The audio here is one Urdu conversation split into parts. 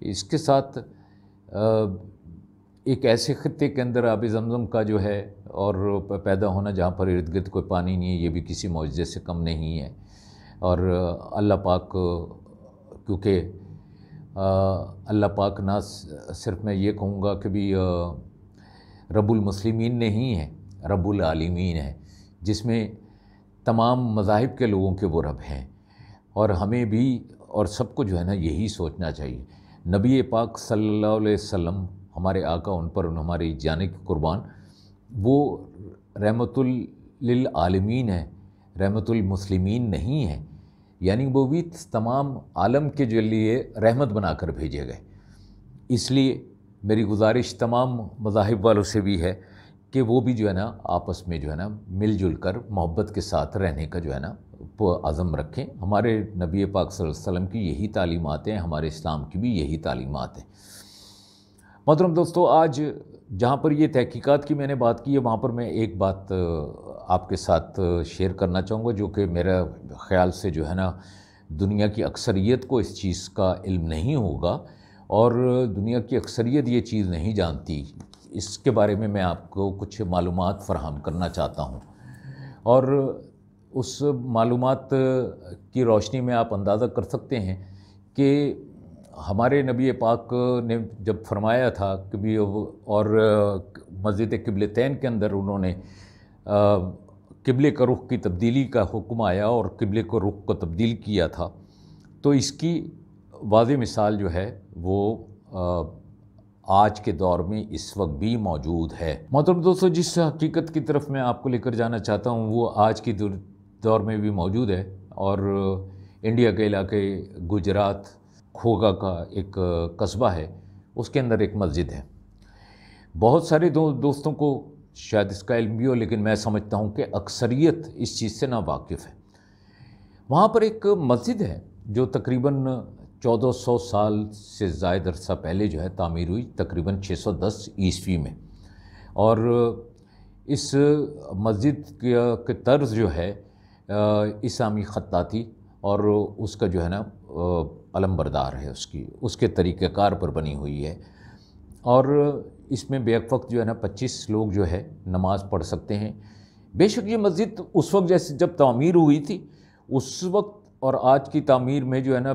اس کے ساتھ ایک ایسے خطے کے اندر آب زمزم کا جو ہے اور پیدا ہونا جہاں پر ارد گرد کوئی پانی نہیں ہے، یہ بھی کسی معجزے سے کم نہیں ہے۔ اور اللہ پاک، کیونکہ اللہ پاک نہ صرف میں یہ کہوں گا کہ بھی رب المسلمین نہیں ہے، رب العالمین ہے، جس میں تمام مذاہب کے لوگوں کے وہ رب ہیں، اور ہمیں بھی اور سب کو جو ہے نا یہی سوچنا چاہیے۔ نبی پاک صلی اللہ علیہ وسلم، ہمارے آقا، ان پر ہماری جانیں کی قربان، وہ رحمت للعالمین ہے، رحمت المسلمین نہیں ہے، یعنی وہ بھی تمام عالم کے جو لیے رحمت بنا کر بھیجے گئے۔ اس لیے میری گزارش تمام مذاہب والوں سے بھی ہے کہ وہ بھی جو ہے نا آپس میں جو ہے نا مل جل کر محبت کے ساتھ رہنے کا جو ہے نا عزم رکھیں۔ ہمارے نبی پاک صلی اللہ علیہ وسلم کی یہی تعلیمات ہیں، ہمارے اسلام کی بھی یہی تعلیمات ہیں۔ محترم دوستو، آج جہاں پر یہ تحقیقات کی میں نے بات کی ہے، وہاں پر میں ایک بات آپ کے ساتھ شیئر کرنا چاہوں گا، جو کہ میرا خیال سے جو ہے نا دنیا کی اکثریت کو اس چیز کا علم نہیں ہوگا، اور دنیا کی اکثریت یہ چیز نہیں جانتی۔ اس کے بارے میں آپ کو کچھ معلومات فراہم کرنا چاہتا ہوں، اور اس معلومات کی روشنی میں آپ اندازہ کر سکتے ہیں کہ ہمارے نبی پاک نے جب فرمایا تھا کہ بھی، اور مسجد قبلتین کے اندر انہوں نے قبلے کا رخ کی تبدیلی کا حکم آیا اور قبلے کو رخ کو تبدیل کیا تھا، تو اس کی واضح مثال جو ہے وہ آج کے دور میں اس وقت بھی موجود ہے۔ محترم دوستو، جس حقیقت کی طرف میں آپ کو لے کر جانا چاہتا ہوں وہ آج کی دور میں بھی موجود ہے، اور انڈیا کے علاقے گجرات کھوگا کا ایک قصبہ ہے، اس کے اندر ایک مسجد ہے۔ بہت سارے دوستوں کو شاید اس کا علم بھی ہو، لیکن میں سمجھتا ہوں کہ اکثریت اس چیز سے ناواقف ہے۔ وہاں پر ایک مسجد ہے جو تقریباً 1400 سال سے زائد عرصہ پہلے جو ہے تعمیر ہوئی، تقریباً 610 عیسوی میں، اور اس مسجد کے طرز جو ہے اسلامی خطاطی اور اس کا جو ہے نا علم بردار ہے، اس کے طریقہ کار پر بنی ہوئی ہے، اور اس میں بیک وقت جو ہے نا 25 لوگ جو ہے نماز پڑھ سکتے ہیں۔ بے شک یہ مسجد اس وقت جیسے جب تعمیر ہوئی تھی اس وقت اور آج کی تعمیر میں جو ہے نا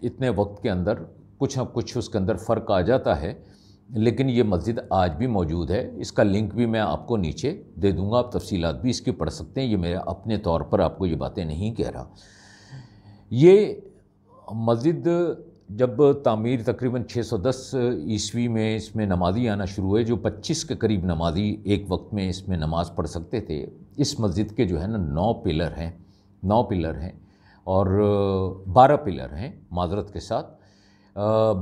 اتنے وقت کے اندر کچھ نہ کچھ اس کے اندر فرق آ جاتا ہے، لیکن یہ مسجد آج بھی موجود ہے۔ اس کا لنک بھی میں آپ کو نیچے دے دوں گا، آپ تفصیلات بھی اس کی پڑھ سکتے ہیں، یہ میرا اپنے طور پر آپ کو یہ باتیں نہیں کہہ رہا۔ یہ مسجد جب تعمیر تقریباً 610 عیسوی میں اس میں نمازی آنا شروع ہوئے، جو 25 کے قریب نمازی ایک وقت میں اس میں نماز پڑھ سکتے تھے۔ اس مسجد کے جو ہے نا 9 پلر ہیں اور 12 پلر ہیں، معذرت کے ساتھ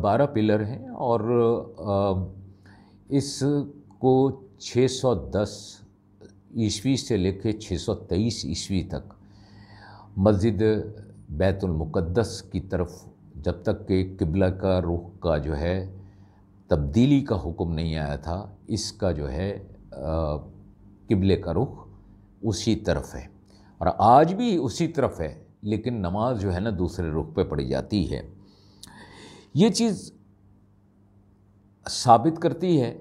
12 پلر ہیں، اور اس کو 610 عیسوی سے لے کے 623 عیسوی تک مسجد بیت المقدس کی طرف جب تک کہ قبلہ کا رخ کا جو ہے تبدیلی کا حکم نہیں آیا تھا، اس کا جو ہے قبلے کا رخ اسی طرف ہے، اور آج بھی اسی طرف ہے، لیکن نماز جو ہے نا دوسرے رخ پہ پڑھی جاتی ہے۔ یہ چیز ثابت کرتی ہے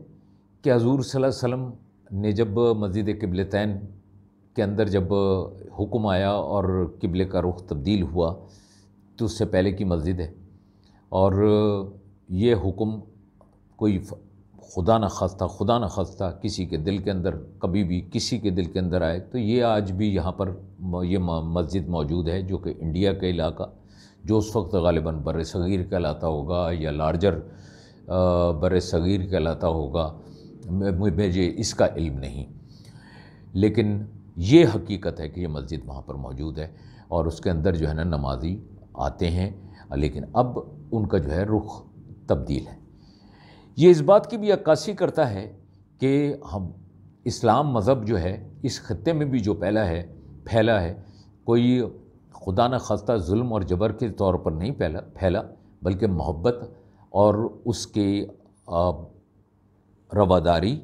کہ حضور صلی اللہ علیہ وسلم نے جب مسجد قبلتین کے اندر جب حکم آیا اور قبلے کا رخ تبدیل ہوا تو اس سے پہلے کی مسجد ہے، اور یہ حکم کوئی خدا نہ خواستہ کسی کے دل کے اندر کبھی بھی کسی کے دل کے اندر آئے تو یہ آج بھی یہاں پر یہ مسجد موجود ہے، جو کہ انڈیا کا علاقہ جو اس وقت غالباً بر صغیر کہلاتا ہوگا یا لارجر بر صغیر کہلاتا ہوگا، مجھے اس کا علم نہیں، لیکن یہ حقیقت ہے کہ یہ مسجد وہاں پر موجود ہے، اور اس کے اندر جو ہے نا نمازی آتے ہیں، لیکن اب ان کا جو ہے رخ تبدیل ہے۔ یہ اس بات کی بھی عکاسی کرتا ہے کہ ہم اسلام مذہب جو ہے اس خطے میں بھی جو پھیلا ہے کوئی خدا نہ خواستہ ظلم اور جبر کے طور پر نہیں پھیلا، بلکہ محبت اور اس کے رواداری،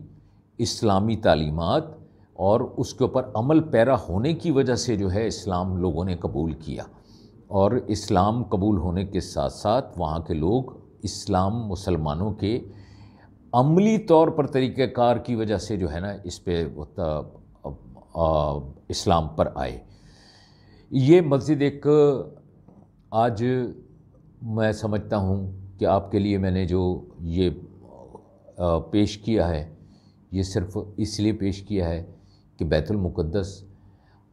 اسلامی تعلیمات اور اس کے اوپر عمل پیرا ہونے کی وجہ سے جو ہے اسلام لوگوں نے قبول کیا، اور اسلام قبول ہونے کے ساتھ ساتھ وہاں کے لوگ اسلام مسلمانوں کے عملی طور پر طریقہ کار کی وجہ سے جو ہے نا اس پہ اسلام پر آئے۔ یہ مسجد ایک آج میں سمجھتا ہوں کہ آپ کے لیے میں نے جو یہ پیش کیا ہے یہ صرف اس لیے پیش کیا ہے کہ بیت المقدس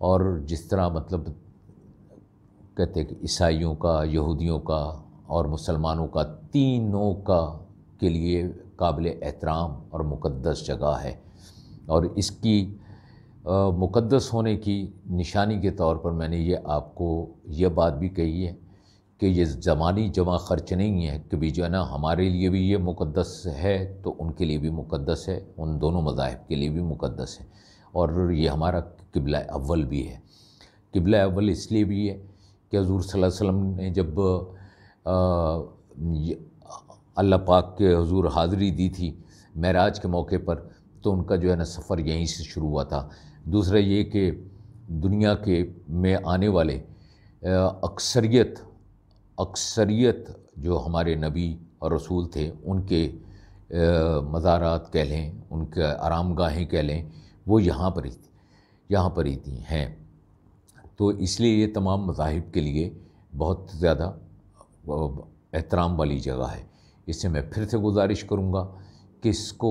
اور جس طرح مطلب کہتے ہیں کہ عیسائیوں کا، یہودیوں کا اور مسلمانوں کا تینوں کا کے لیے قابل احترام اور مقدس جگہ ہے، اور اس کی مقدس ہونے کی نشانی کے طور پر میں نے یہ آپ کو یہ بات بھی کہی ہے کہ یہ زمانی جمع خرچ نہیں ہے کہ بھی جو ہے نا ہمارے لیے بھی یہ مقدس ہے تو ان کے لیے بھی مقدس ہے، ان دونوں مذاہب کے لیے بھی مقدس ہے، اور یہ ہمارا قبلہ اول بھی ہے۔ قبلہ اول اس لیے بھی ہے کہ حضور صلی اللہ علیہ وسلم نے جب اللہ پاک کے حضور حاضری دی تھی معراج کے موقع پر، تو ان کا جو ہے نا سفر یہیں سے شروع ہوا تھا۔ دوسرا یہ کہ دنیا کے میں آنے والے اکثریت جو ہمارے نبی اور رسول تھے ان کے مزارات کہہ لیں، ان کے آرام گاہیں کہہ لیں، وہ یہاں پر ہی تھی ہیں۔ تو اس لیے یہ تمام مذاہب کے لیے بہت زیادہ احترام والی جگہ ہے۔ اس سے میں پھر سے گزارش کروں گا کہ اس کو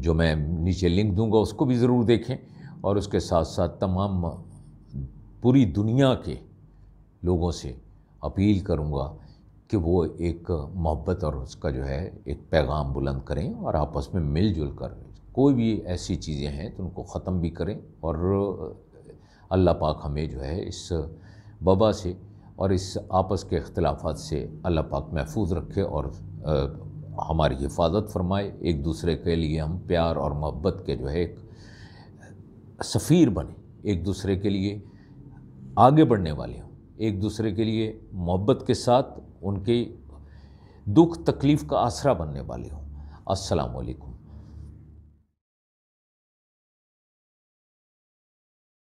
جو میں نیچے لنک دوں گا اس کو بھی ضرور دیکھیں، اور اس کے ساتھ ساتھ تمام پوری دنیا کے لوگوں سے اپیل کروں گا کہ وہ ایک محبت اور اس کا جو ہے ایک پیغام بلند کریں، اور آپس میں مل جل کر کوئی بھی ایسی چیزیں ہیں تو ان کو ختم بھی کریں، اور اللہ پاک ہمیں جو ہے اس وبا سے اور اس آپس کے اختلافات سے اللہ پاک محفوظ رکھے اور ہماری حفاظت فرمائے۔ ایک دوسرے کے لیے ہم پیار اور محبت کے جو ہے ایک سفیر بنیں، ایک دوسرے کے لیے آگے بڑھنے والے ہوں، ایک دوسرے کے لیے محبت کے ساتھ ان کے دکھ تکلیف کا آسرا بننے والے ہوں۔ السلام علیکم۔